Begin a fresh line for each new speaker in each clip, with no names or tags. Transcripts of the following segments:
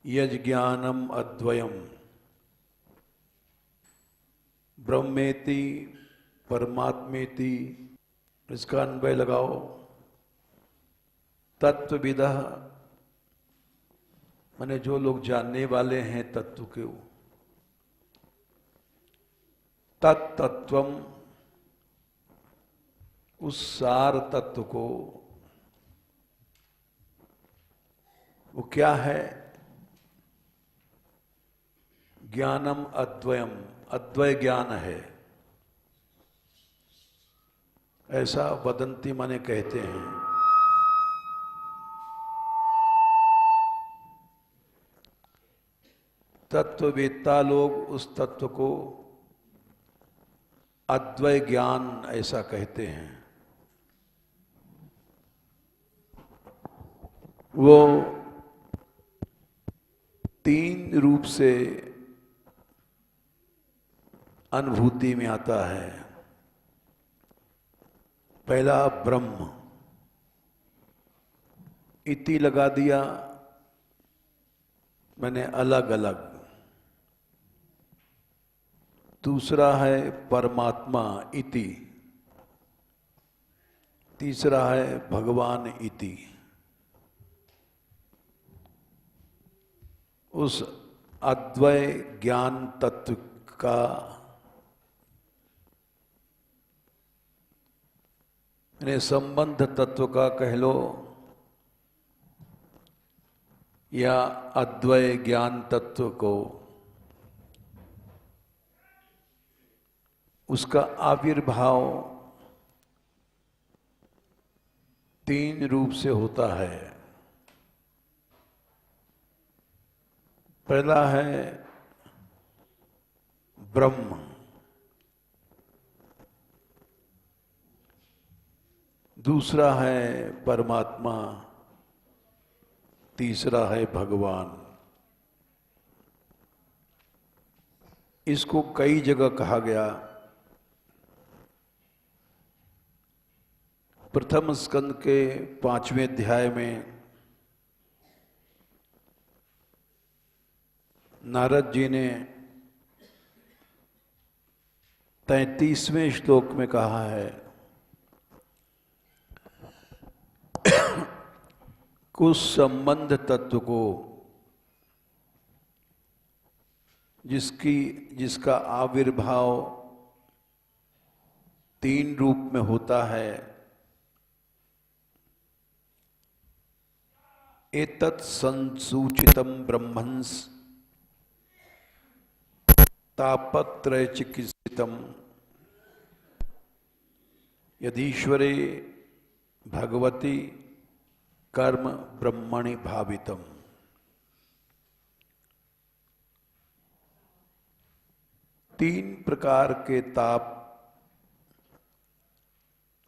यज्ञानम अद्वयम ब्रह्मेति परमात्मेति, इसका अन्वय लगाओ। तत्वविदः माने जो लोग जानने वाले हैं तत्व के, तत्तत्वम उस सार तत्व को, वो क्या है? ज्ञानम अद्वयम, अद्वय ज्ञान है, ऐसा वदंती माने कहते हैं। तत्ववेत्ता लोग उस तत्व को अद्वय ज्ञान ऐसा कहते हैं। वो तीन रूप से अनुभूति में आता है। पहला ब्रह्म, इति लगा दिया, मैंने अलग अलग। दूसरा है परमात्मा इति, तीसरा है भगवान इति। उस अद्वय ज्ञान तत्व का संबंध तत्व का कह लो, या अद्वय ज्ञान तत्व को, उसका आविर्भाव तीन रूप से होता है। पहला है ब्रह्म, दूसरा है परमात्मा, तीसरा है भगवान। इसको कई जगह कहा गया। प्रथम स्कंद के 5वें अध्याय में नारद जी ने 33वें श्लोक में कहा है, कुछ संबंध तत्व को जिसका आविर्भाव तीन रूप में होता है, एतत् संसूचितम ब्रह्मंस तापत्रय चिकित्सितम यदीश्वरे भगवती कर्म ब्रह्मणि भावितम। तीन प्रकार के ताप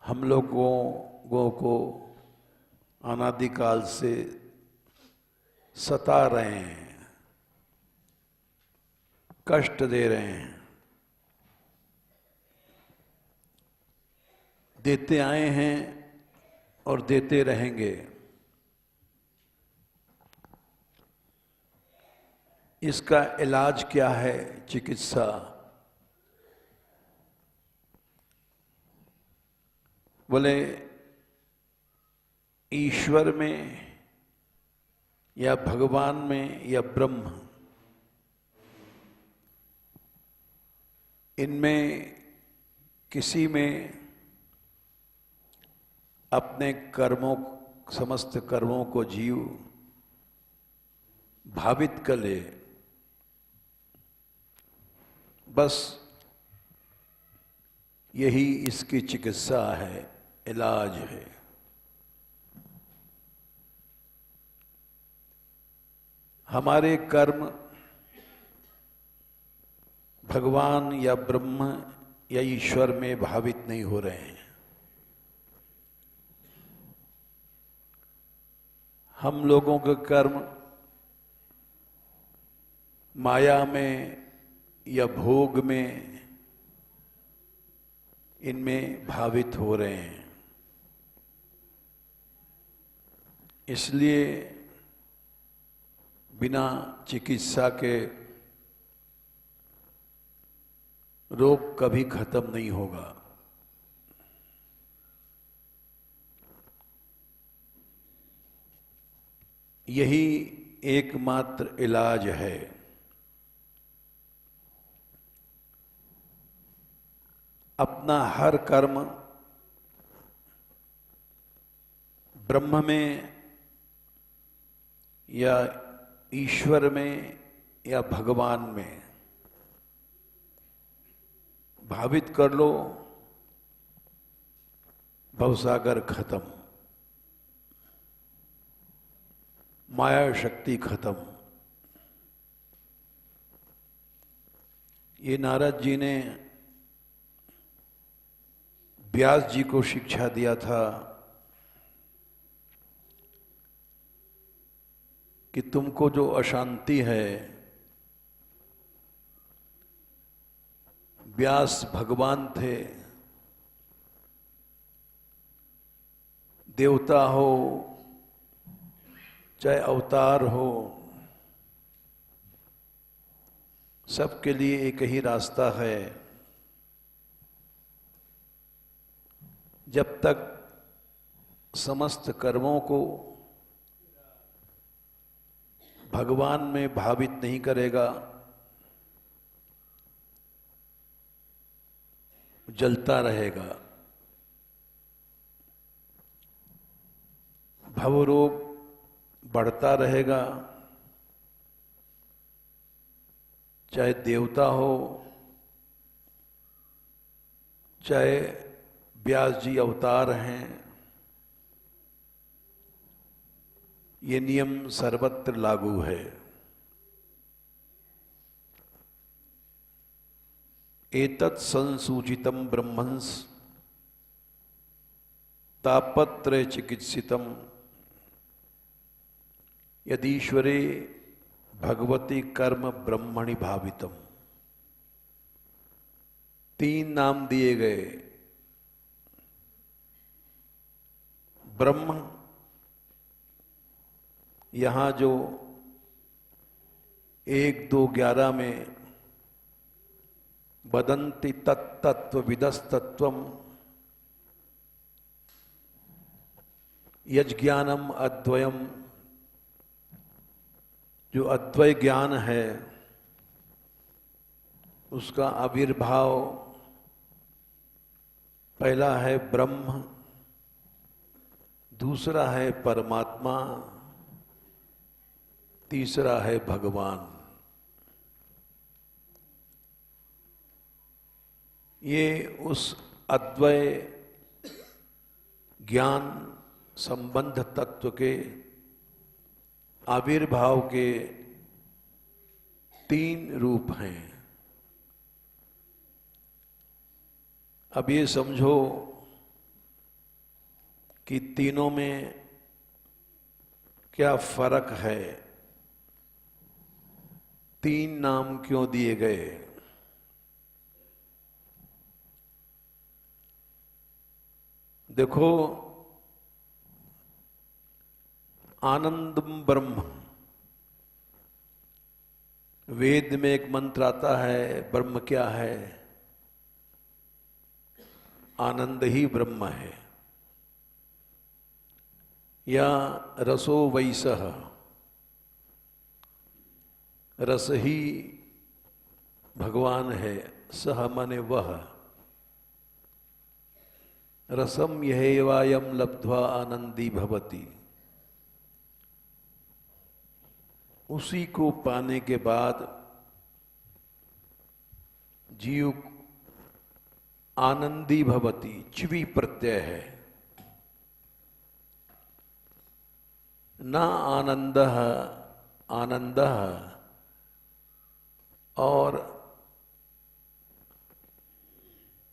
हम लोगों को अनादिकाल से सता रहे हैं, कष्ट दे रहे हैं, देते आए हैं और देते रहेंगे। इसका इलाज क्या है? चिकित्सा। बोले ईश्वर में या भगवान में या ब्रह्म, इनमें किसी में अपने कर्मों, समस्त कर्मों को जीव भावित कर ले, बस यही इसकी चिकित्सा है, इलाज है। हमारे कर्म भगवान या ब्रह्म या ईश्वर में भावित नहीं हो रहे हैं। हम लोगों के कर्म माया में या भोग में, इनमें भावित हो रहे हैं। इसलिए बिना चिकित्सा के रोग कभी खत्म नहीं होगा। यही एकमात्र इलाज है। अपना हर कर्म ब्रह्म में या ईश्वर में या भगवान में भावित कर लो, भवसागर खत्म, माया शक्ति खत्म। ये नारद जी ने व्यास जी को शिक्षा दिया था कि तुमको जो अशांति है, व्यास भगवान थे, देवता हो चाहे अवतार हो, सबके लिए एक ही रास्ता है। जब तक समस्त कर्मों को भगवान में भावित नहीं करेगा, जलता रहेगा। भवरोग बढ़ता रहेगा, चाहे देवता हो चाहे व्यास जी अवतार हैं। ये नियम सर्वत्र लागू है। एतत् संसूचितम ब्रह्मंस तापत्रय चिकित्सितम यदीश्वरे भगवती कर्म ब्रह्मणि भावितम। 3 नाम दिए गए। ब्रह्म, यहां जो 1-2-11 में वदन्ति तत्तत्व विदस्तत्वम यज्ञानम अद्वयम, जो अद्वय ज्ञान है उसका आविर्भाव पहला है ब्रह्म, दूसरा है परमात्मा, तीसरा है भगवान। ये उस अद्वय ज्ञान संबंध तत्व के आविर्भाव के 3 रूप हैं। अब ये समझो कि तीनों में क्या फर्क है, 3 नाम क्यों दिए गए। देखो, आनंदम ब्रह्म, वेद में एक मंत्र आता है, ब्रह्म क्या है? आनंद ही ब्रह्म है। या रसो वैसह, रस ही भगवान है। सह माने वह, रसम यहेवायम लब्ध्वा आनंदी भवति। उसी को पाने के बाद जीव आनंदी भवति, च्वी प्रत्यय है। न आनंदः आनंदः और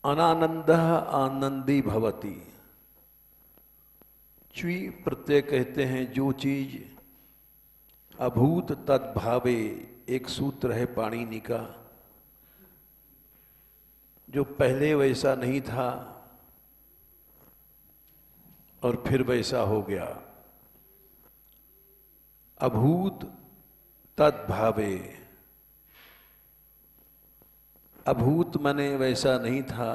अनानंदः आनंदी भवति। च्वी प्रत्यय कहते हैं जो चीज अभूत तद्भावे, एक सूत्र है पाणिनि का, जो पहले वैसा नहीं था और फिर वैसा हो गया। अभूत तद्भावे, अभूत माने वैसा नहीं था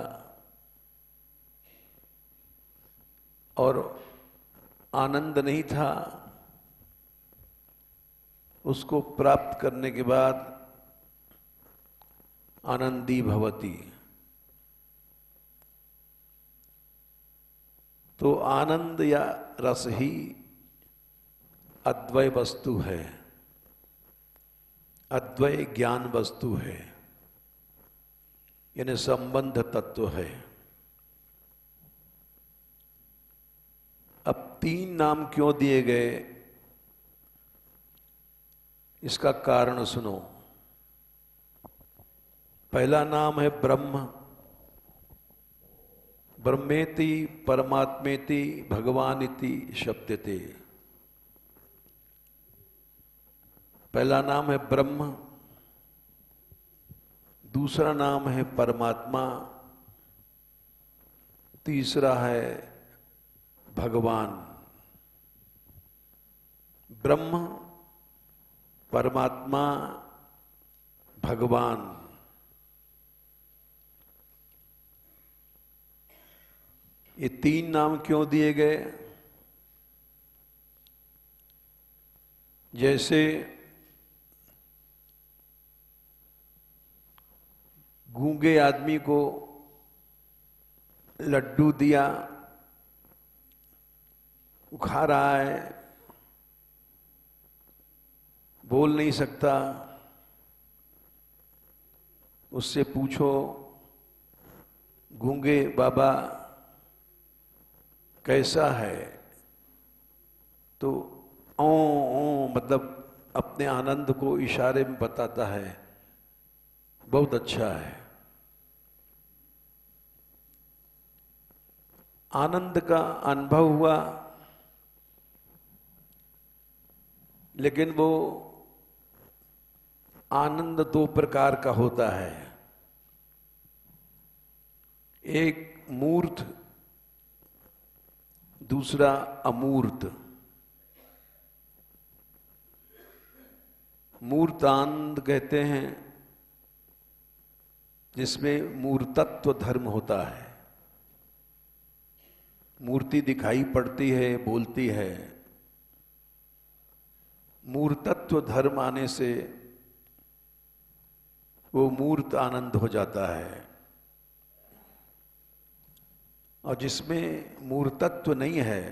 और आनंद नहीं था, उसको प्राप्त करने के बाद आनंदी भवति। तो आनंद या रस ही अद्वय वस्तु है, अद्वय ज्ञान वस्तु है, यानी संबंध तत्व है। अब 3 नाम क्यों दिए गए, इसका कारण सुनो। पहला नाम है ब्रह्म, ब्रह्मेति परमात्मेति भगवानिति शब्दते। पहला नाम है ब्रह्म, दूसरा नाम है परमात्मा, तीसरा है भगवान। ब्रह्म, परमात्मा, भगवान, ये 3 नाम क्यों दिए गए? जैसे गूंगे आदमी को लड्डू दिया, वो खा रहा है, बोल नहीं सकता, उससे पूछो गूंगे बाबा कैसा है, तो ओ मतलब अपने आनंद को इशारे में बताता है, बहुत अच्छा है। आनंद का अनुभव हुआ, लेकिन वो आनंद 2 प्रकार का होता है। एक मूर्त, दूसरा अमूर्त। मूर्त आनंद कहते हैं जिसमें मूर्तत्व धर्म होता है, मूर्ति दिखाई पड़ती है, बोलती है। मूर्तत्व धर्म आने से वो मूर्त आनंद हो जाता है, और जिसमें मूर्तत्व नहीं है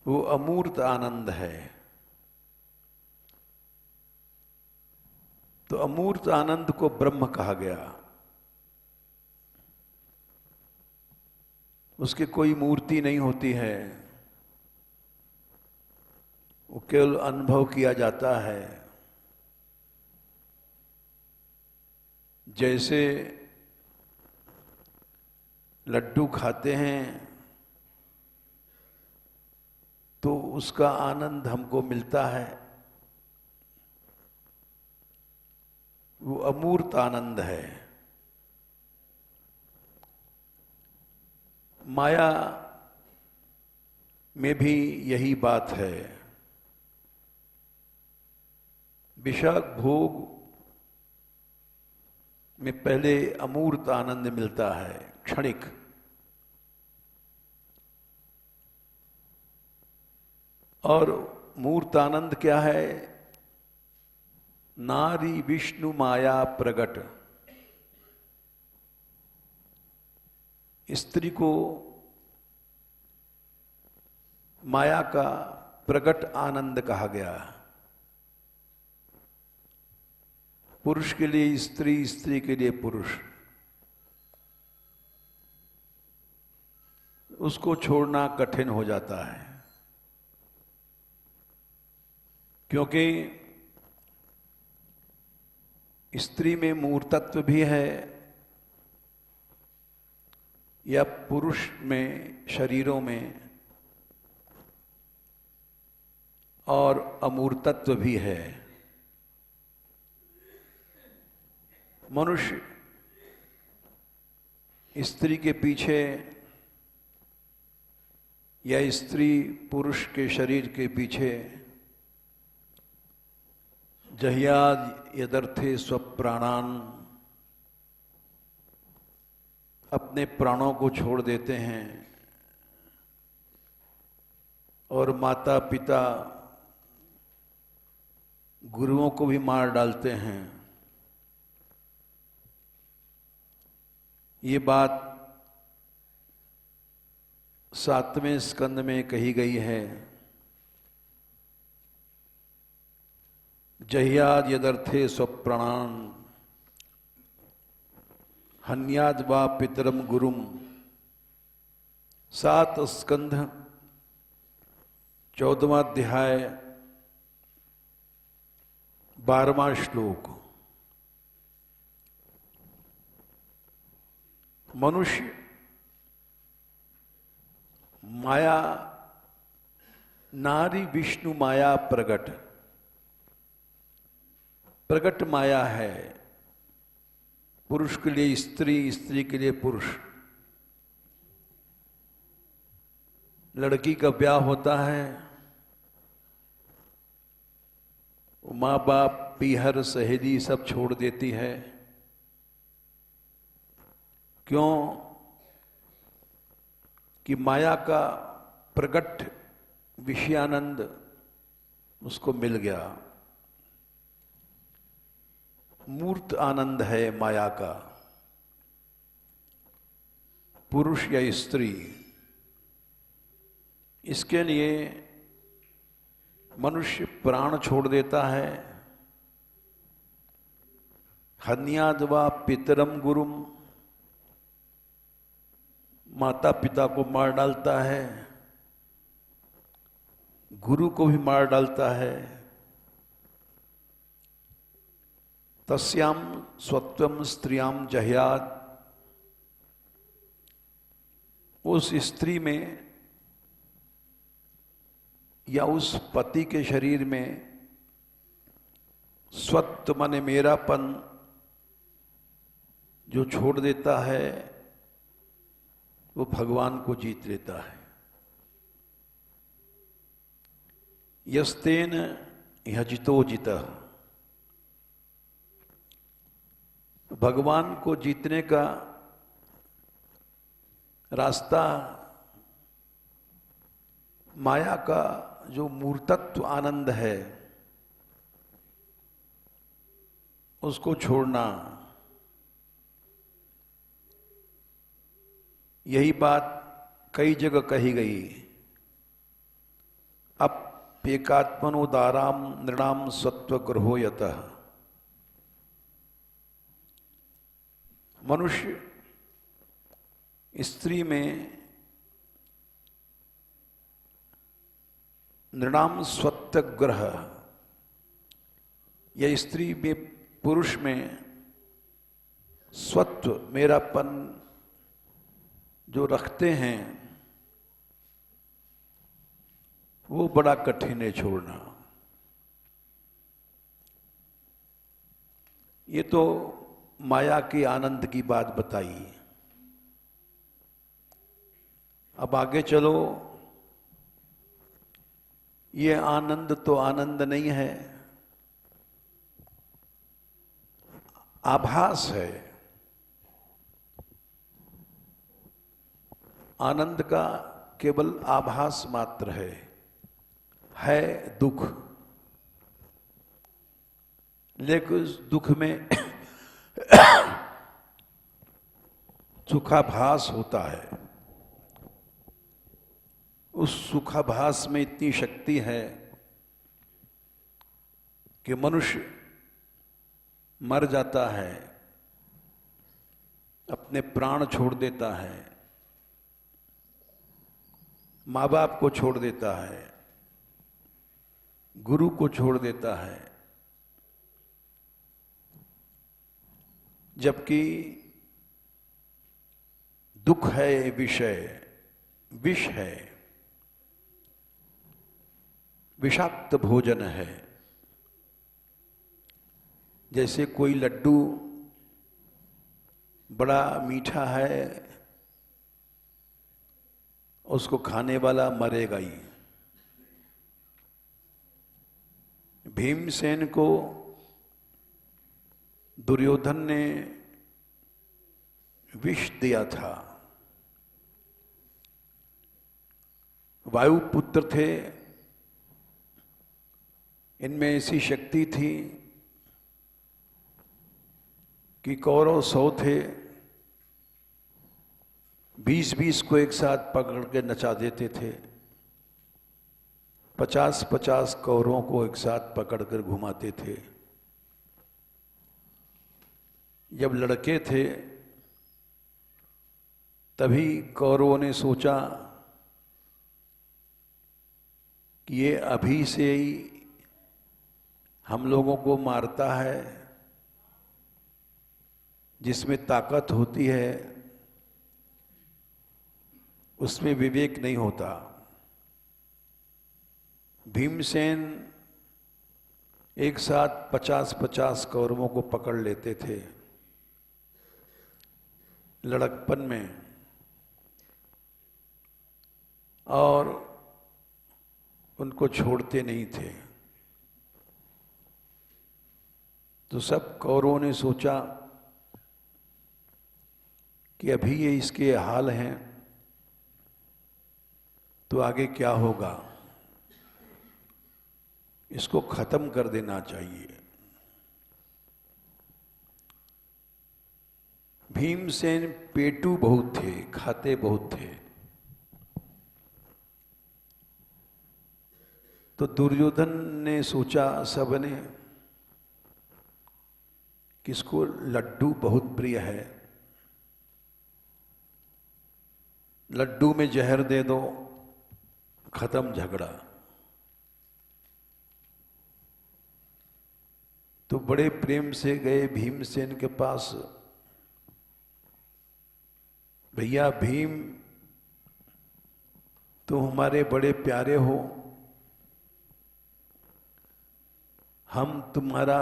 वो अमूर्त आनंद है। तो अमूर्त आनंद को ब्रह्म कहा गया। उसकी कोई मूर्ति नहीं होती है, वो केवल अनुभव किया जाता है। जैसे लड्डू खाते हैं तो उसका आनंद हमको मिलता है, वो अमूर्त आनंद है। माया में भी यही बात है। विषय भोग में पहले अमूर्त आनंद मिलता है, क्षणिक। और मूर्त आनंद क्या है? नारी विष्णु माया प्रगट। स्त्री को माया का प्रगट आनंद कहा गया। पुरुष के लिए स्त्री, स्त्री के लिए पुरुष। उसको छोड़ना कठिन हो जाता है, क्योंकि स्त्री में मूर्तत्व भी है या पुरुष में शरीरों में, और अमूर्तत्व भी है। मनुष्य स्त्री के पीछे या स्त्री पुरुष के शरीर के पीछे जह्याद यदर्थे स्वप्राणान, अपने प्राणों को छोड़ देते हैं और माता पिता गुरुओं को भी मार डालते हैं। ये बात 7वें स्कंद में कही गई है। जह्याद यदर्थे स्वप्राणान हन्याद वा पितरम गुरुम। 7 स्कंध 14वां अध्याय 12वां श्लोक। मनुष्य माया, नारी विष्णु माया प्रगट, प्रगट माया है। पुरुष के लिए स्त्री, स्त्री के लिए पुरुष। लड़की का ब्याह होता है, माँ बाप, पीहर, सहेली सब छोड़ देती है। क्यों? कि माया का प्रगट विषयानंद उसको मिल गया। मूर्त आनंद है माया का। पुरुष या स्त्री, इसके लिए मनुष्य प्राण छोड़ देता है। हन्याद वा पितरम गुरुम, माता पिता को मार डालता है, गुरु को भी मार डालता है। तस्याम स्वत्वम स्त्रियाम जह्याद, उस स्त्री में या उस पति के शरीर में स्वत्व माने मेरापन जो छोड़ देता है, वो भगवान को जीत लेता है। यस्तेन यजितो जितः, भगवान को जीतने का रास्ता माया का जो मूर्तत्व आनंद है उसको छोड़ना। यही बात कई जगह कही गई। अप्येकात्मनोदाराम नृणाम सत्व ग्रहो यतः। मनुष्य स्त्री में नृणाम स्वत्वग्रह, या स्त्री में पुरुष में स्वत्व मेरापन जो रखते हैं, वो बड़ा कठिन है छोड़ना। ये तो माया के आनंद की बात बताई। अब आगे चलो। ये आनंद तो आनंद नहीं है, आभास है। आनंद का केवल आभास मात्र है दुख। लेकिन उस दुख में सुखाभास होता है। उस सुखाभास में इतनी शक्ति है कि मनुष्य मर जाता है, अपने प्राण छोड़ देता है, माँ बाप को छोड़ देता है, गुरु को छोड़ देता है। जबकि दुख है विषय, विष है, विषाक्त भोजन है। जैसे कोई लड्डू बड़ा मीठा है, उसको खाने वाला मरेगा ही। भीमसेन को दुर्योधन ने विष दिया था। वायुपुत्र थे, इनमें ऐसी शक्ति थी कि कौरव 100 थे, 20-20 को एक साथ पकड़ के नचा देते थे, 50-50 कौरवों को एक साथ पकड़कर घुमाते थे। जब लड़के थे तभी कौरवों ने सोचा कि ये अभी से ही हम लोगों को मारता है, जिसमें ताकत होती है उसमें विवेक नहीं होता। भीमसेन एक साथ 50-50 कौरवों को पकड़ लेते थे लड़कपन में, और उनको छोड़ते नहीं थे। तो सब कौरवों ने सोचा कि अभी ये इसके हाल हैं तो आगे क्या होगा, इसको खत्म कर देना चाहिए। भीमसेन पेटू बहुत थे, खाते बहुत थे। तो दुर्योधन ने सोचा, सबने, कि इसको लड्डू बहुत प्रिय है, लड्डू में जहर दे दो, खत्म झगड़ा। तो बड़े प्रेम से गए भीमसेन के पास, भैया भीम, तुम हमारे बड़े प्यारे हो, हम तुम्हारा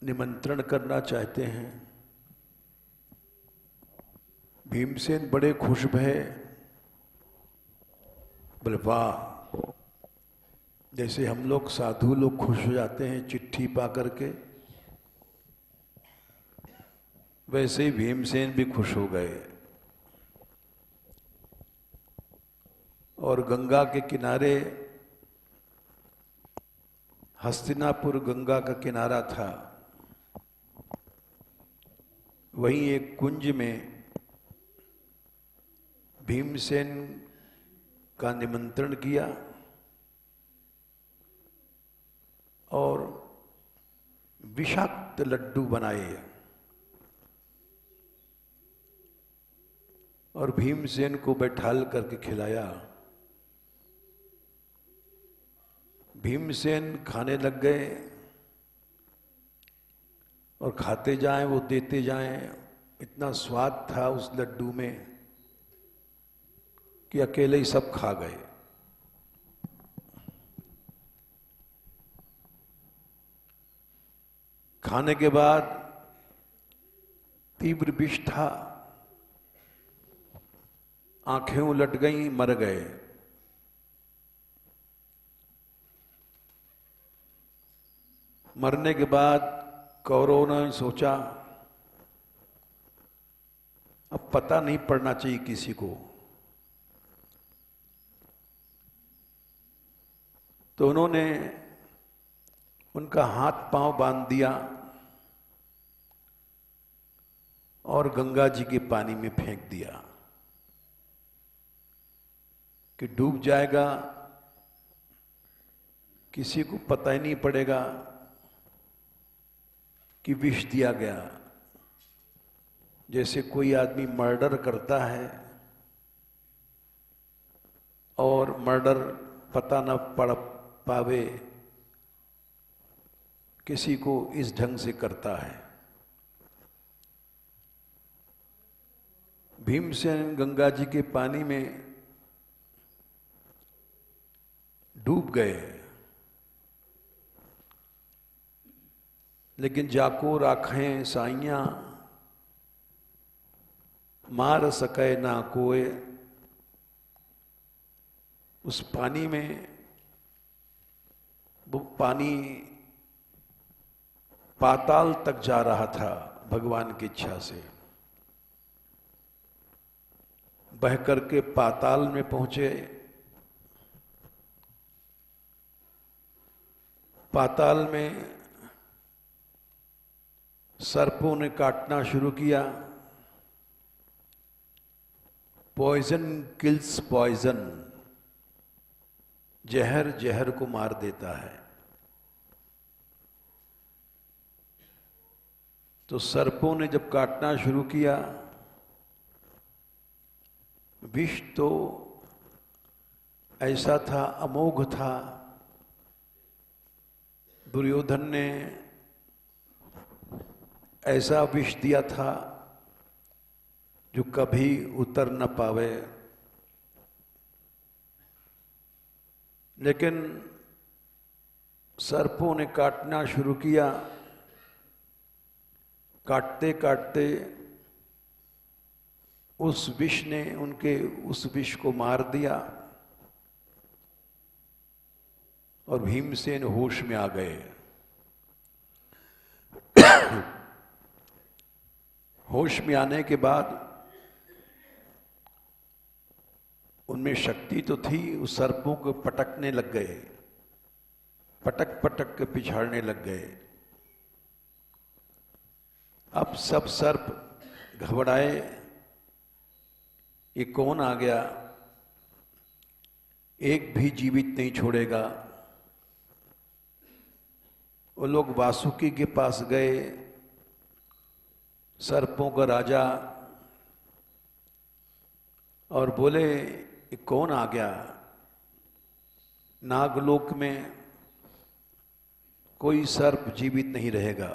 निमंत्रण करना चाहते हैं। भीमसेन बड़े खुश भये, बोले वाह, जैसे हम लोग साधु लोग खुश हो जाते हैं चिट्ठी पा करके, वैसे ही भीमसेन भी खुश हो गए। और गंगा के किनारे, हस्तिनापुर गंगा का किनारा था, वहीं एक कुंज में भीमसेन का निमंत्रण किया और विषाक्त लड्डू बनाए और भीमसेन को बैठाल करके खिलाया। भीमसेन खाने लग गए और खाते जाएं, वो देते जाएं। इतना स्वाद था उस लड्डू में कि अकेले ही सब खा गए। खाने के बाद तीव्र विष था, आंखें उलट गईं, मर गए। मरने के बाद कौरवों ने सोचा अब पता नहीं पड़ना चाहिए किसी को, तो उन्होंने उनका हाथ पांव बांध दिया और गंगा जी के पानी में फेंक दिया कि डूब जाएगा, किसी को पता ही नहीं पड़ेगा कि विष दिया गया। जैसे कोई आदमी मर्डर करता है और मर्डर पता न पड़ पावे, किसी को इस ढंग से करता है। भीमसेन गंगा जी के पानी में डूब गए, लेकिन जाको राखें साइयां, मार सके ना कोय। उस पानी में, वो पानी पाताल तक जा रहा था भगवान की इच्छा से। बह करके पाताल में पहुंचे। पाताल में सर्पों ने काटना शुरू किया। पॉइजन किल्स पॉइजन, जहर जहर को मार देता है। तो सर्पों ने जब काटना शुरू किया, विष तो ऐसा था, अमोघ था। दुर्योधन ने ऐसा विष दिया था जो कभी उतर न पावे। लेकिन सर्पों ने काटना शुरू किया। काटते काटते उस विष ने उनके उस विष को मार दिया और भीमसेन होश में आ गए। होश में आने के बाद उनमें शक्ति तो थी, उस सर्पों को पटकने लग गए, पटक पटक के पिछाड़ने लग गए। अब सब सर्प घबराए, ये कौन आ गया, एक भी जीवित नहीं छोड़ेगा। वो लोग वासुकी के पास गए, सर्पों का राजा, और बोले ये कौन आ गया। नागलोक में कोई सर्प जीवित नहीं रहेगा।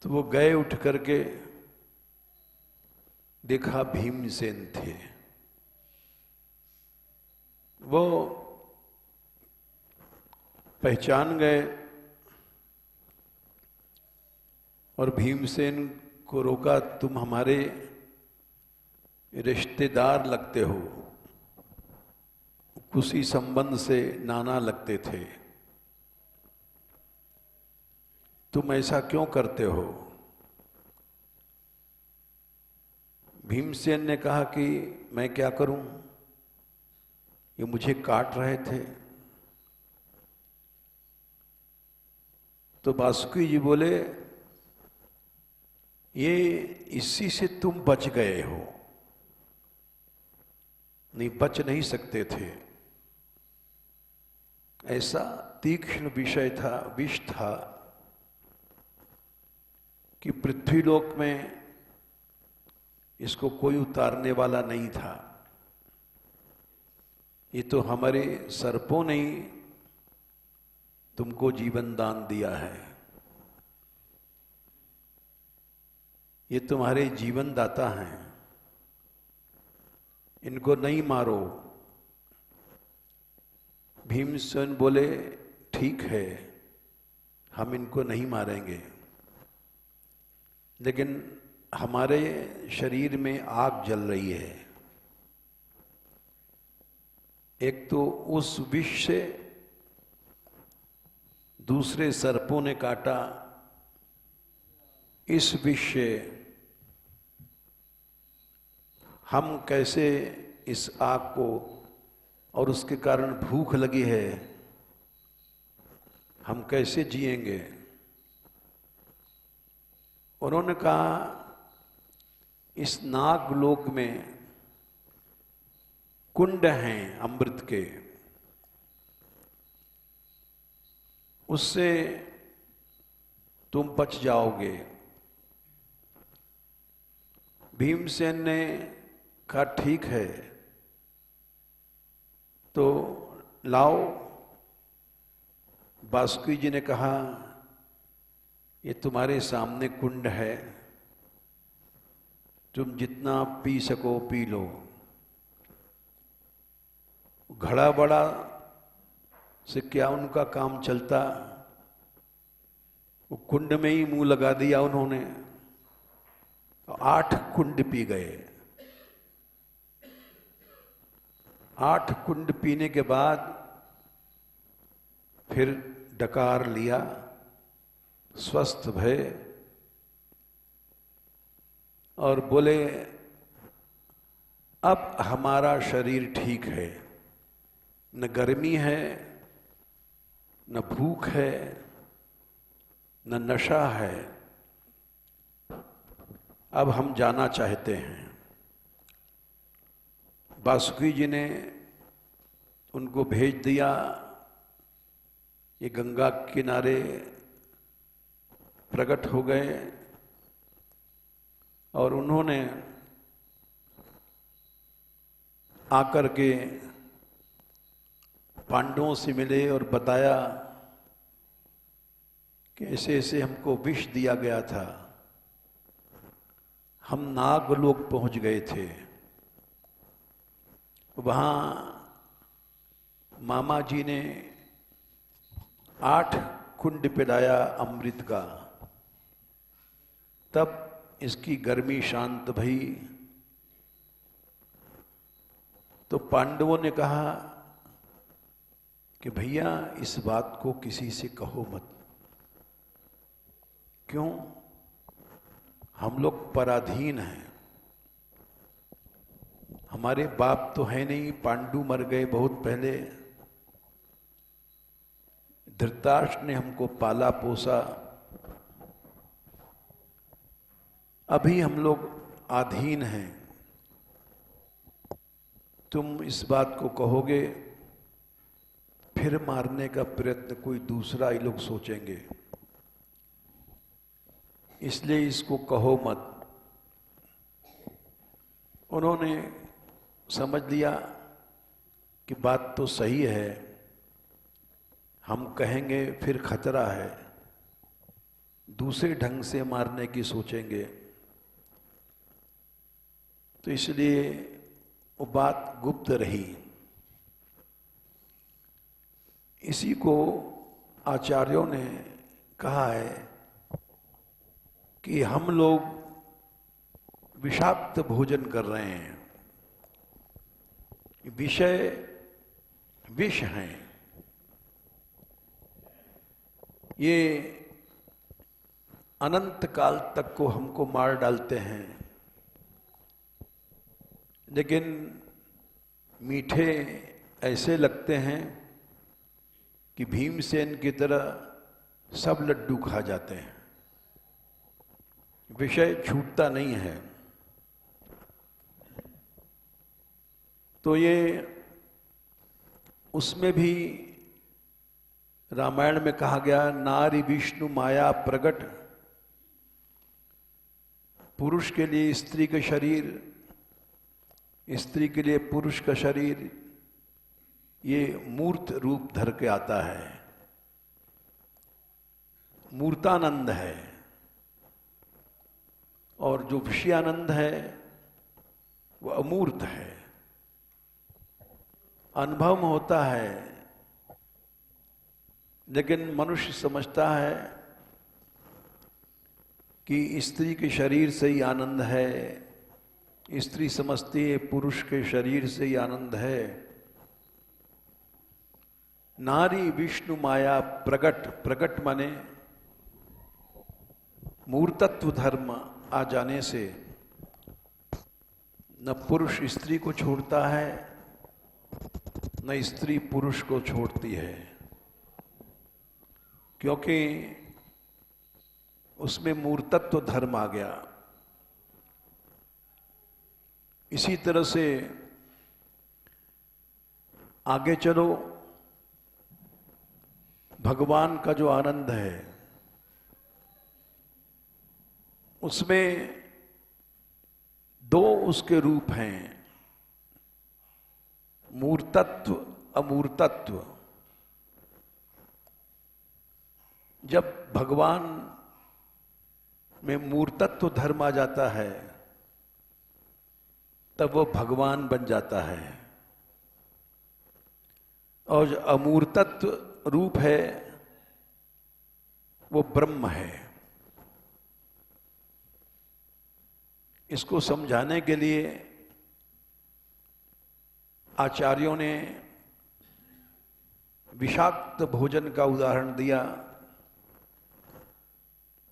तो वो गए, उठ करके देखा भीमसेन थे। वो पहचान गए और भीमसेन को रोका, तुम हमारे रिश्तेदार लगते हो, उसी संबंध से नाना लगते थे, तुम ऐसा क्यों करते हो। भीमसेन ने कहा कि मैं क्या करूं, ये मुझे काट रहे थे। तो वासुकी जी बोले ये इसी से तुम बच गए हो, नहीं बच नहीं सकते थे। ऐसा तीक्ष्ण विषय था, विष था कि पृथ्वीलोक में इसको कोई उतारने वाला नहीं था। ये तो हमारे सर्पों ने ही तुमको जीवन दान दिया है, ये तुम्हारे जीवन दाता हैं, इनको नहीं मारो। भीमसेन बोले ठीक है, हम इनको नहीं मारेंगे, लेकिन हमारे शरीर में आग जल रही है। एक तो उस विष से दूसरे सर्पों ने काटा, इस विष से हम कैसे इस आग को, और उसके कारण भूख लगी है, हम कैसे जिएंगे। उन्होंने कहा इस नागलोक में कुंड हैं अमृत के, उससे तुम बच जाओगे। भीमसेन ने कहा ठीक है, तो लाओ। वासुकी जी ने कहा ये तुम्हारे सामने कुंड है, तुम जितना पी सको पी लो। घड़ा बड़ा से क्या उनका काम चलता, वो कुंड में ही मुंह लगा दिया उन्होंने, 8 कुंड पी गए। 8 कुंड पीने के बाद फिर डकार लिया, स्वस्थ भय और बोले अब हमारा शरीर ठीक है, न गर्मी है, न भूख है, न नशा है, अब हम जाना चाहते हैं। वासुकी जी ने उनको भेज दिया, ये गंगा किनारे प्रकट हो गए और उन्होंने आकर के पांडवों से मिले और बताया कि ऐसे ऐसे हमको विष दिया गया था, हम नागलोक पहुंच गए थे, वहां मामा जी ने 8 कुंड पिलाया अमृत का, तब इसकी गर्मी शांत भई। तो पांडवों ने कहा कि भैया इस बात को किसी से कहो मत। क्यों? हम लोग पराधीन हैं, हमारे बाप तो है नहीं, पांडु मर गए बहुत पहले, धृतराष्ट्र ने हमको पाला पोसा, अभी हम लोग अधीन हैं, तुम इस बात को कहोगे फिर मारने का प्रयत्न कोई दूसरा ही लोग सोचेंगे, इसलिए इसको कहो मत। उन्होंने समझ लिया कि बात तो सही है, हम कहेंगे फिर खतरा है, दूसरे ढंग से मारने की सोचेंगे, तो इसलिए वो बात गुप्त रही। इसी को आचार्यों ने कहा है कि हम लोग विषाक्त भोजन कर रहे हैं, विषय विष हैं, ये अनंत काल तक को हमको मार डालते हैं, लेकिन मीठे ऐसे लगते हैं कि भीमसेन की तरह सब लड्डू खा जाते हैं, विषय छूटता नहीं है। तो ये उसमें भी रामायण में कहा गया, नारी विष्णु माया प्रगट, पुरुष के लिए स्त्री का शरीर, स्त्री के लिए पुरुष का शरीर, ये मूर्त रूप धर के आता है, मूर्तानंद है। और जो विषयानंद है वो अमूर्त है, अनुभव में होता है, लेकिन मनुष्य समझता है कि स्त्री के शरीर से ही आनंद है, स्त्री समझती है पुरुष के शरीर से ही आनंद है। नारी विष्णु माया प्रगट, प्रगट माने मूर्तत्व धर्म आ जाने से न पुरुष स्त्री को छोड़ता है, न स्त्री पुरुष को छोड़ती है, क्योंकि उसमें मूर्तत्व धर्म आ गया। इसी तरह से आगे चलो, भगवान का जो आनंद है उसमें 2 उसके रूप हैं, मूर्तत्व अमूर्तत्व। जब भगवान में मूर्तत्व धर्म आ जाता है तब वो भगवान बन जाता है, और जो अमूर्तत्व रूप है वो ब्रह्म है। इसको समझाने के लिए आचार्यों ने विषाक्त भोजन का उदाहरण दिया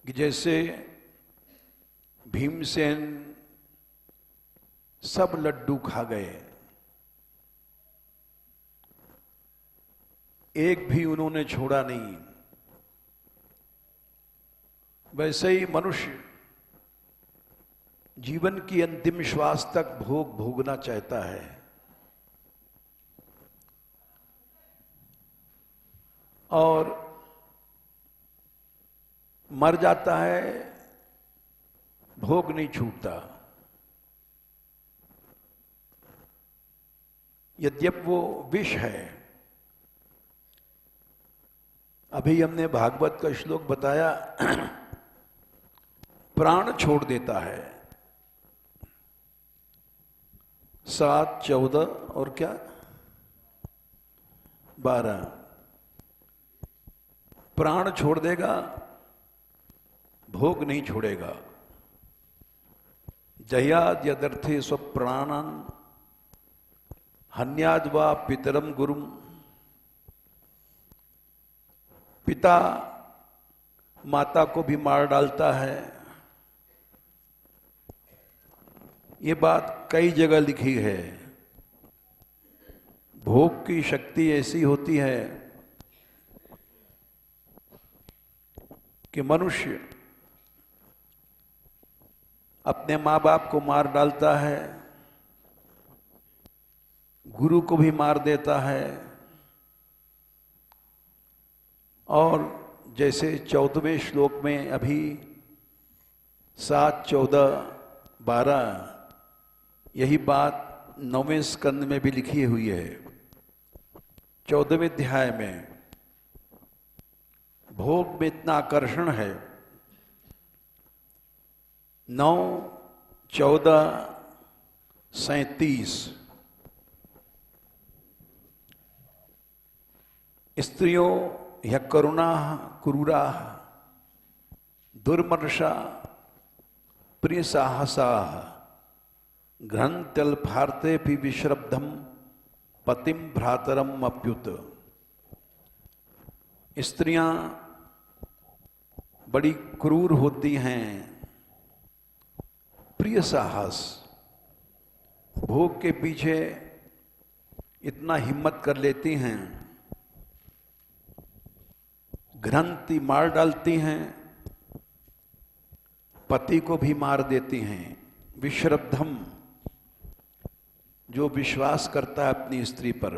कि जैसे भीमसेन सब लड्डू खा गए, एक भी उन्होंने छोड़ा नहीं। वैसे ही मनुष्य जीवन की अंतिम श्वास तक भोग भोगना चाहता है, और मर जाता है, भोग नहीं छूटता। यद्यप वो विष है। अभी हमने भागवत का श्लोक बताया, प्राण छोड़ देता है। 7, 14 और क्या 12 प्राण छोड़ देगा, भोग नहीं छोड़ेगा। जयाद यदर्थे स्वप्राणान हन्याद वा पितरम गुरुम। पिता माता को भी मार डालता है। ये बात कई जगह लिखी है। भोग की शक्ति ऐसी होती है कि मनुष्य अपने माँ बाप को मार डालता है, गुरु को भी मार देता है, और जैसे 14वें श्लोक में अभी 7, 14, 12 यही बात 9वें स्कंद में भी लिखी हुई है। 14वें अध्याय में भोग में इतना आकर्षण है। 9, 14, 37 स्त्रियों ह्य करुणा क्रूरा दुर्मर्षा प्रिय साहसा घ्रंत्यल्पार्थे भी विश्रब्धम पतिम भ्रातरम अप्युत। स्त्रियां बड़ी क्रूर होती हैं। प्रिय साहस, भोग के पीछे इतना हिम्मत कर लेती हैं, घ्रंति मार डालती हैं, पति को भी मार देती हैं। विश्रब्धम, जो विश्वास करता है अपनी स्त्री पर,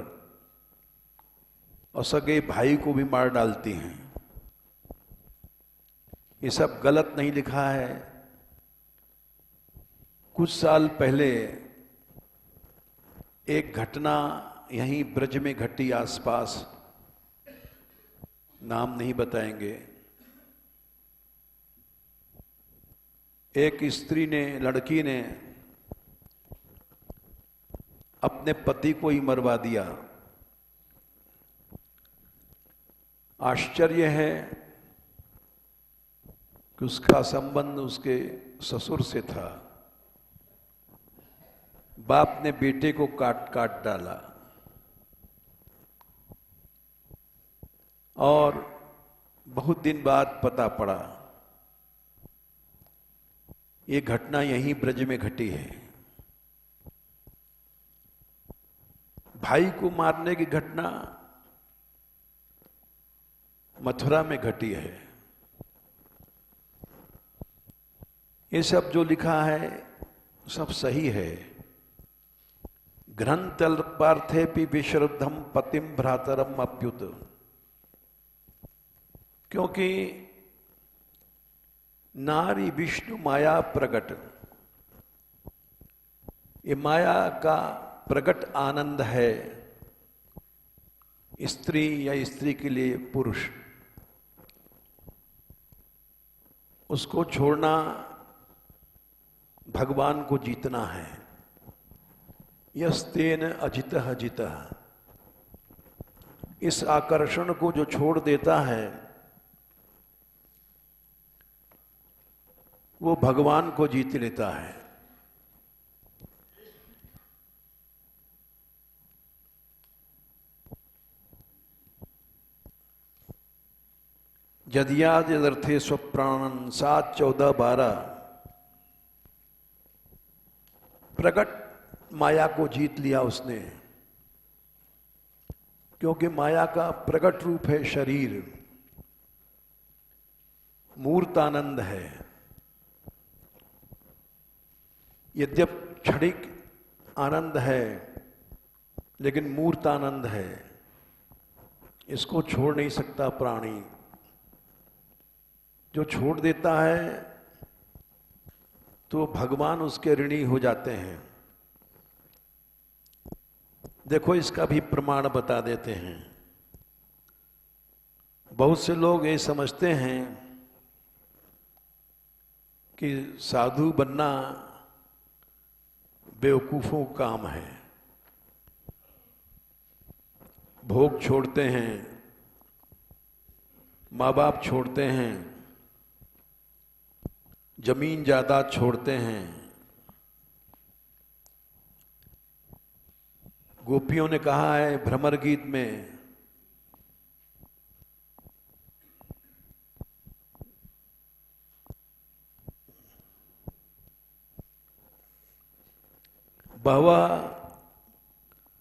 और सगे भाई को भी मार डालती हैं। ये सब गलत नहीं लिखा है। कुछ साल पहले एक घटना यहीं ब्रज में घटी, आसपास, नाम नहीं बताएंगे। एक स्त्री ने, लड़की ने अपने पति को ही मरवा दिया। आश्चर्य है कि उसका संबंध उसके ससुर से था। बाप ने बेटे को काट काट डाला, और बहुत दिन बाद पता पड़ा ये घटना यहीं ब्रज में घटी है। भाई को मारने की घटना मथुरा में घटी है। ये सब जो लिखा है सब सही है। घ्रंत्यल्पार्थे भी विश्रब्धम पतिम भ्रातरम अप्युत। क्योंकि नारी विष्णु माया प्रकट, ये माया का प्रकट आनंद है स्त्री या स्त्री के लिए पुरुष। उसको छोड़ना भगवान को जीतना है। यस्तेन अजितः जितः। इस आकर्षण को जो छोड़ देता है वो भगवान को जीत लेता है। यदियाद यदर्थे स्वप्राणन 7, 14, 12 प्रकट माया को जीत लिया उसने, क्योंकि माया का प्रकट रूप है शरीर, मूर्तानंद है। यद्यप क्षणिक आनंद है लेकिन मूर्तानंद है, इसको छोड़ नहीं सकता प्राणी। जो छोड़ देता है तो भगवान उसके ऋणी हो जाते हैं। देखो इसका भी प्रमाण बता देते हैं। बहुत से लोग ये समझते हैं कि साधु बनना बेवकूफों का काम है। भोग छोड़ते हैं, माँ बाप छोड़ते हैं, जमीन जायदाद छोड़ते हैं। गोपियों ने कहा है भ्रमर गीत में, बहवा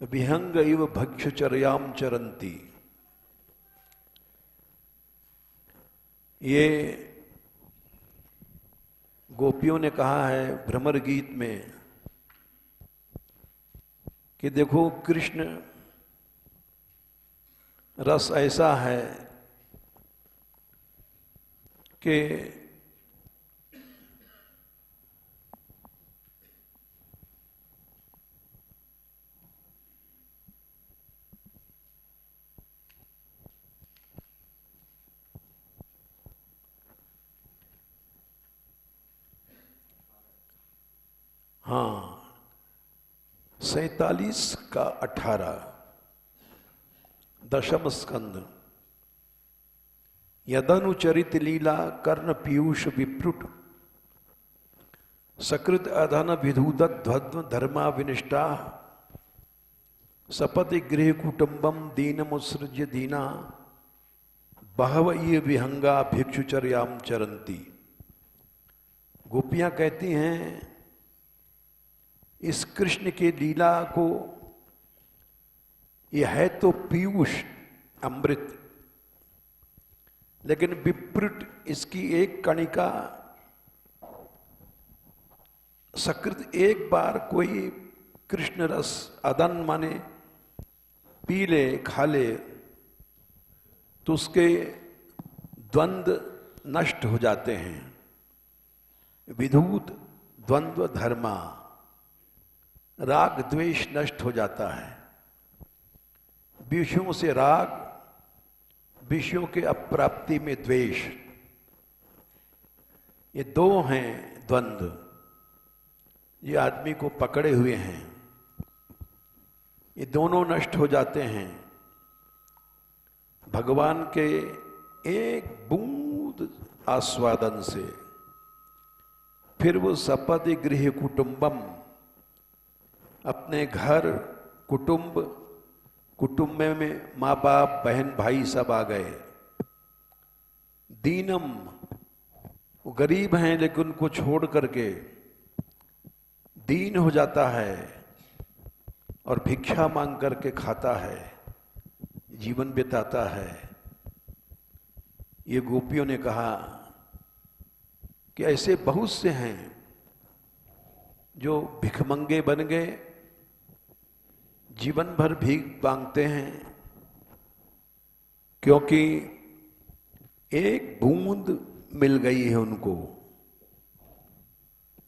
विहंग इव भक्षचर्याम चरंती। ये गोपियों ने कहा है भ्रमर गीत में कि देखो कृष्ण रस ऐसा है कि हाँ 47 का 18 दशम स्कंद। यदनुचरित लीला कर्ण पीयूष विप्रुट सकृत अधन विधूदक ध्वद्म धर्मा विनिष्ठा सपति गृह कुटुंबम दीनमुत्सृज्य दीना बहव ये विहंगा भिक्षुचर्याम चरंती। गोपियां कहती हैं इस कृष्ण के लीला को, यह है तो पीयूष अमृत, लेकिन विप्रुट इसकी एक कणिका, सकृत एक बार कोई कृष्ण रस अदन माने पी ले खा ले तो उसके द्वंद्व नष्ट हो जाते हैं। विधूत द्वंद्व धर्मा, राग द्वेष नष्ट हो जाता है। विषयों से राग, विषयों के अप्राप्ति में द्वेष, ये दो हैं द्वंद्व, ये आदमी को पकड़े हुए हैं। ये दोनों नष्ट हो जाते हैं भगवान के एक बूंद आस्वादन से। फिर वो सपदि गृह कुटुंबम, अपने घर कुटुंब में माँ बाप बहन भाई सब आ गए। दीनम, वो गरीब हैं लेकिन उनको छोड़ करके दीन हो जाता है और भिक्षा मांग करके खाता है, जीवन बिताता है। ये गोपियों ने कहा कि ऐसे बहुत से हैं जो भिखमंगे बन गए, जीवन भर भीख मांगते हैं, क्योंकि एक बूंद मिल गई है उनको।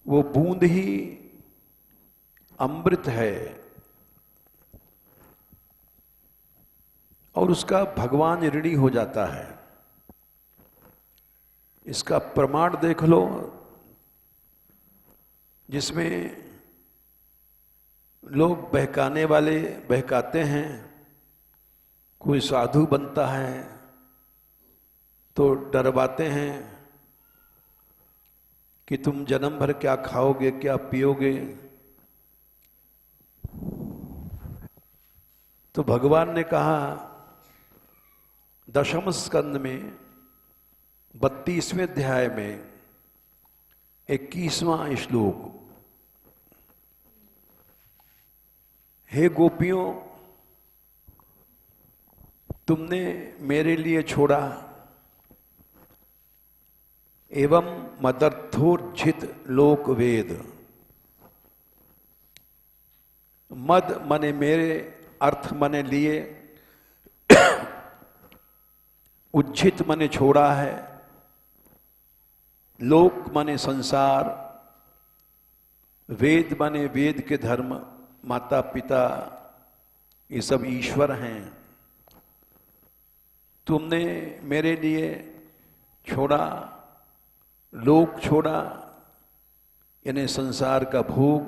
वो बूंद ही अमृत है और उसका भगवान ऋणी हो जाता है। इसका प्रमाण देख लो, जिसमें लोग बहकाने वाले बहकाते हैं। कोई साधु बनता है तो डरवाते हैं कि तुम जन्म भर क्या खाओगे, क्या पियोगे। तो भगवान ने कहा दशम स्कंद में 32वें अध्याय में 21वां श्लोक। हे गोपियों, तुमने मेरे लिए छोड़ा एवं मदर्थोर्जित लोक वेद। मद मने मेरे, अर्थ मने लिए, उज्जित मने छोड़ा है, लोक मने संसार, वेद मने वेद के धर्म, माता पिता ये सब ईश्वर हैं। तुमने मेरे लिए छोड़ा, लोक छोड़ा यानी संसार का भोग,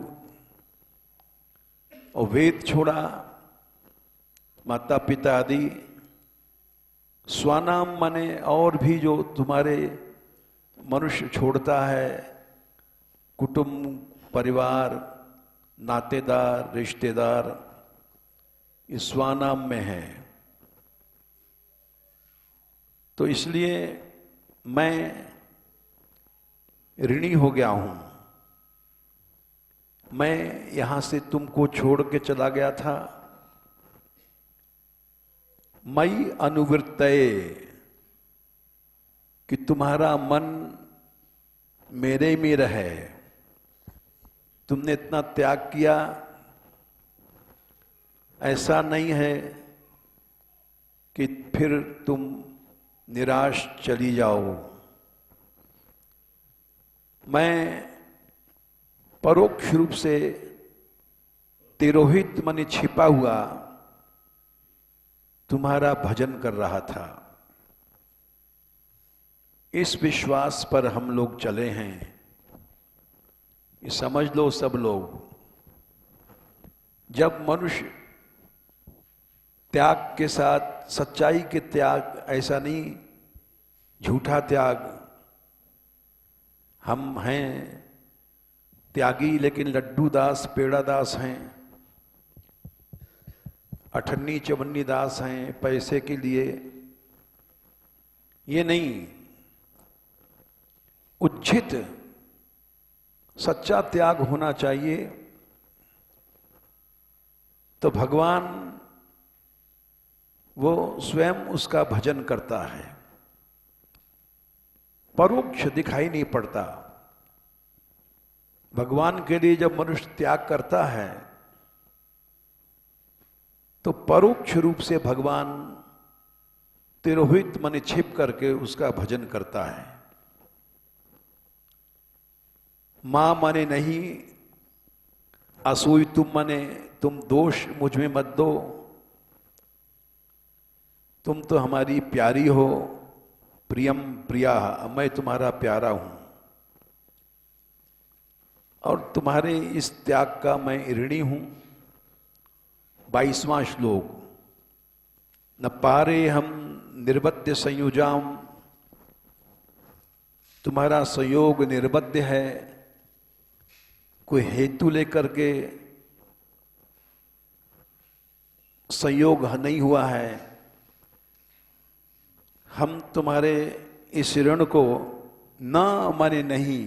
और वेद छोड़ा, माता पिता आदि, स्वानाम माने और भी जो तुम्हारे मनुष्य छोड़ता है, कुटुंब, परिवार, नातेदार, रिश्तेदार, ये स्वानाम में है। तो इसलिए मैं ऋणी हो गया हूं। मैं यहां से तुमको छोड़ के चला गया था। मई अनुवृत्तये, कि तुम्हारा मन मेरे में रहे। तुमने इतना त्याग किया, ऐसा नहीं है कि फिर तुम निराश चली जाओ। मैं परोक्ष रूप से तिरोहित माने छिपा हुआ तुम्हारा भजन कर रहा था। इस विश्वास पर हम लोग चले हैं, ये समझ लो सब लोग। जब मनुष्य त्याग के साथ, सच्चाई के त्याग, ऐसा नहीं झूठा त्याग, हम हैं त्यागी लेकिन लड्डू दास पेड़ा दास हैं, अठन्नी चवन्नी दास हैं पैसे के लिए, ये नहीं। उज्जित सच्चा त्याग होना चाहिए। तो भगवान वो स्वयं उसका भजन करता है, परोक्ष दिखाई नहीं पड़ता। भगवान के लिए जब मनुष्य त्याग करता है तो परोक्ष रूप से भगवान तिरोहित माने छिप करके उसका भजन करता है। मां माने नहीं, असूय तुम माने तुम दोष मुझ में मत दो, तुम तो हमारी प्यारी हो, प्रियम प्रिया, मैं तुम्हारा प्यारा हूं और तुम्हारे इस त्याग का मैं ऋणी हूं। 22वां श्लोक। न पारे हम निर्बद्ध संयुजाम, तुम्हारा संयोग निर्बद्ध है, कोई हेतु लेकर के संयोग नहीं हुआ है। हम तुम्हारे इस ऋण को न माने नहीं,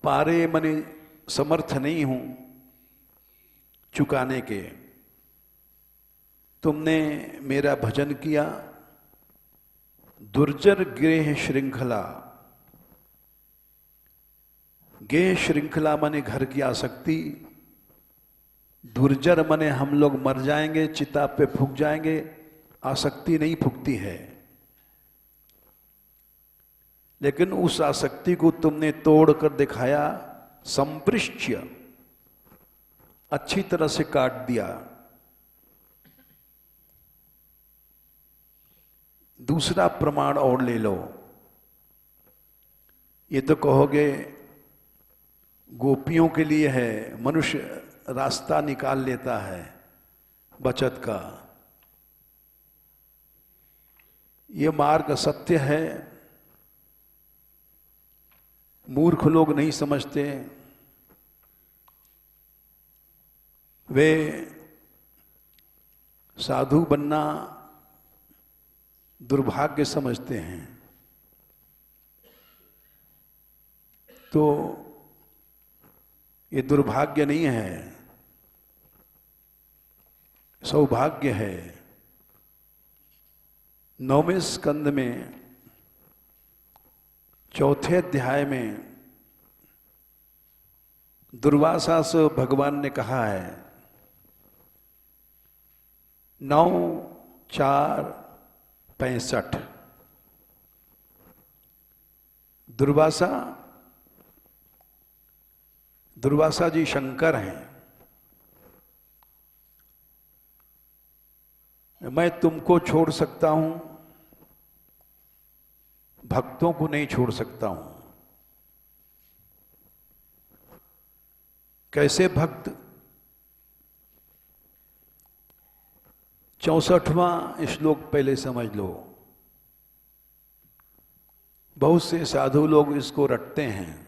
पारे माने समर्थ नहीं हूं चुकाने के। तुमने मेरा भजन किया, दुर्जर गृह श्रृंखला, गेह श्रृंखला माने घर की आसक्ति, दुर्जर माने हम लोग मर जाएंगे, चिता पे फूक जाएंगे, आसक्ति नहीं फूकती है। लेकिन उस आसक्ति को तुमने तोड़ कर दिखाया, संपृष्य, अच्छी तरह से काट दिया। दूसरा प्रमाण और ले लो। ये तो कहोगे गोपियों के लिए है, मनुष्य रास्ता निकाल लेता है बचत का। ये मार्ग सत्य है, मूर्ख लोग नहीं समझते। वे साधु बनना दुर्भाग्य समझते हैं। तो ये दुर्भाग्य नहीं है, सौभाग्य है। 9वें स्कंद में 4थे अध्याय में दुर्वासा से भगवान ने कहा है, 9:4:65 दुर्वासा जी शंकर हैं। मैं तुमको छोड़ सकता हूं, भक्तों को नहीं छोड़ सकता हूं। कैसे भक्त? 64वां श्लोक पहले समझ लो। बहुत से साधु लोग इसको रटते हैं।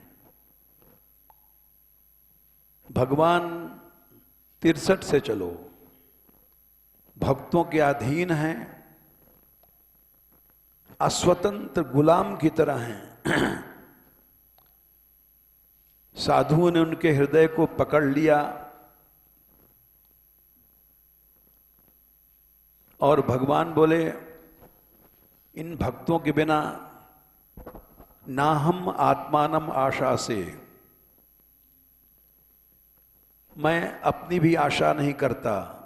भगवान 63 से चलो, भक्तों के अधीन हैं, अस्वतंत्र गुलाम की तरह हैं। साधुओं ने उनके हृदय को पकड़ लिया और भगवान बोले, इन भक्तों के बिना ना हम आत्मानम आशा से, मैं अपनी भी आशा नहीं करता।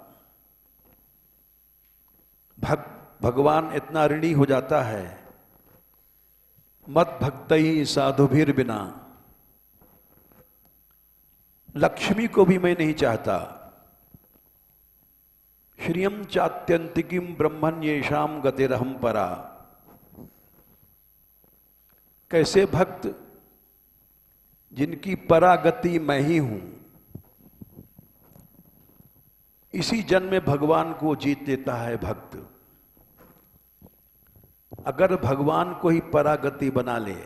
भगवान इतना ऋणी हो जाता है, मत भक्तई साधुभीर बिना, लक्ष्मी को भी मैं नहीं चाहता। श्रियम चात्यंतिकीम ब्रह्मण येषाम गतिरहम परा। कैसे भक्त जिनकी परागति मैं ही हूं, इसी जन्म में भगवान को जीत लेता है भक्त। अगर भगवान को ही परागति बना ले,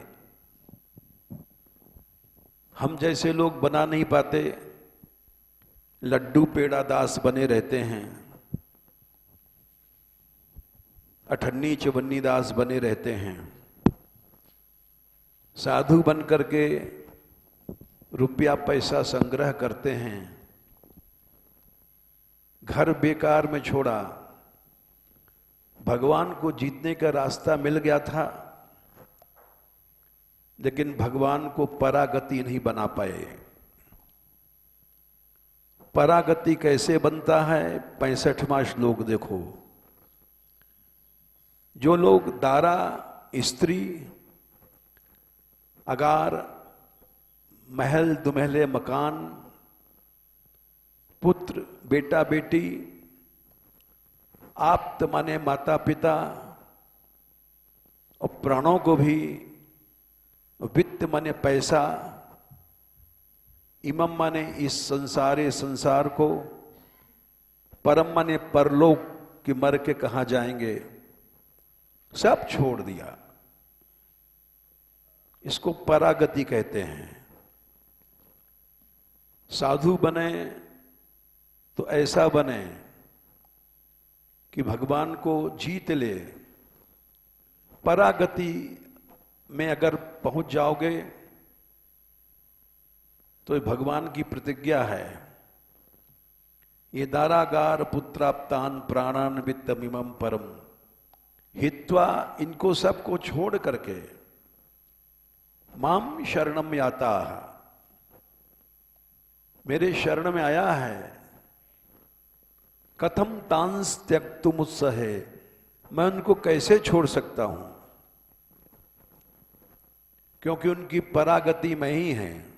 हम जैसे लोग बना नहीं पाते, लड्डू पेड़ा दास बने रहते हैं, अठन्नी चवन्नी दास बने रहते हैं, साधु बन करके रुपया पैसा संग्रह करते हैं, घर बेकार में छोड़ा। भगवान को जीतने का रास्ता मिल गया था, लेकिन भगवान को परागति नहीं बना पाए। परागति कैसे बनता है? 65वां श्लोक देखो। जो लोग दारा, स्त्री, अगार, महल दुमहले मकान, पुत्र बेटा बेटी, आप्त माने माता पिता, और प्राणों को भी, वित्त माने पैसा, इमम माने इस संसार को, परम माने परलोक कि मर के कहां जाएंगे, सब छोड़ दिया। इसको परागति कहते हैं। साधु बने तो ऐसा बने कि भगवान को जीत ले। परागति में अगर पहुंच जाओगे तो भगवान की प्रतिज्ञा है, ये दारागार पुत्राप्तान प्राणान वित्तमिमं परम हित्वा, इनको सबको छोड़ करके माम शरणम याता, मेरे शरण में आया है। कथम तांस त्यक्तुम उत्सहे, मैं उनको कैसे छोड़ सकता हूं, क्योंकि उनकी परागति में ही है।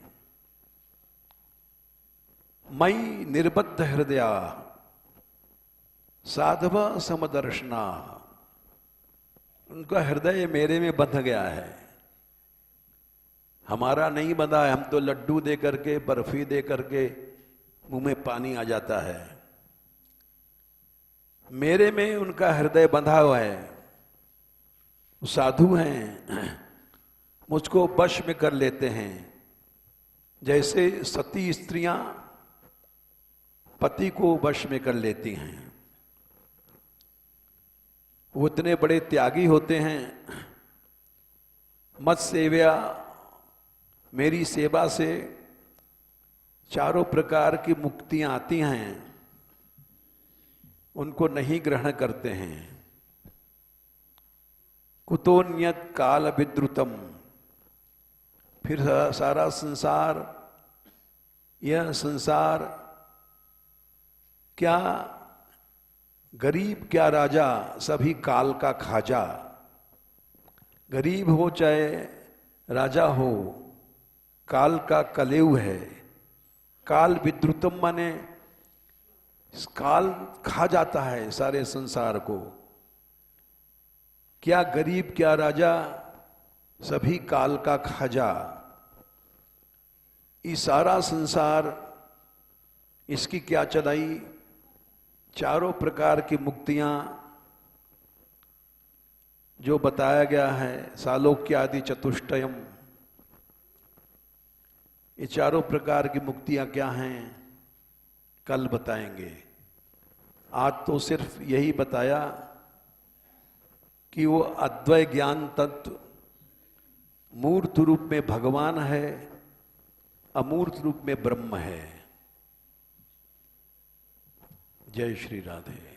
मई निर्बद्ध हृदया साधव समदर्शना, उनका हृदय मेरे में बंध गया है, हमारा नहीं बंधा है। हम तो लड्डू दे करके, बर्फी दे करके मुंह में पानी आ जाता है। मेरे में उनका हृदय बंधा हुआ है। साधु हैं, मुझको वश में कर लेते हैं, जैसे सती स्त्रियां पति को वश में कर लेती हैं। वो इतने बड़े त्यागी होते हैं। मत सेव्या, मेरी सेवा से चारों प्रकार की मुक्तियां आती हैं, उनको नहीं ग्रहण करते हैं। कुतोन्यत काल विद्रुतम, फिर सारा संसार, यह संसार क्या गरीब क्या राजा, सभी काल का खाजा। गरीब हो चाहे राजा हो, काल का कलेऊ है। काल विद्रुतम माने काल खा जाता है सारे संसार को। क्या गरीब क्या राजा, सभी काल का खाजा। ये सारा संसार, इसकी क्या चलाई, चारों प्रकार की मुक्तियां जो बताया गया है, सालोक्यादि चतुष्टयम, ये चारों प्रकार की मुक्तियां क्या हैं कल बताएंगे। आज तो सिर्फ यही बताया कि वो अद्वय ज्ञान तत्व मूर्त रूप में भगवान है, अमूर्त रूप में ब्रह्म है। जय श्री राधे।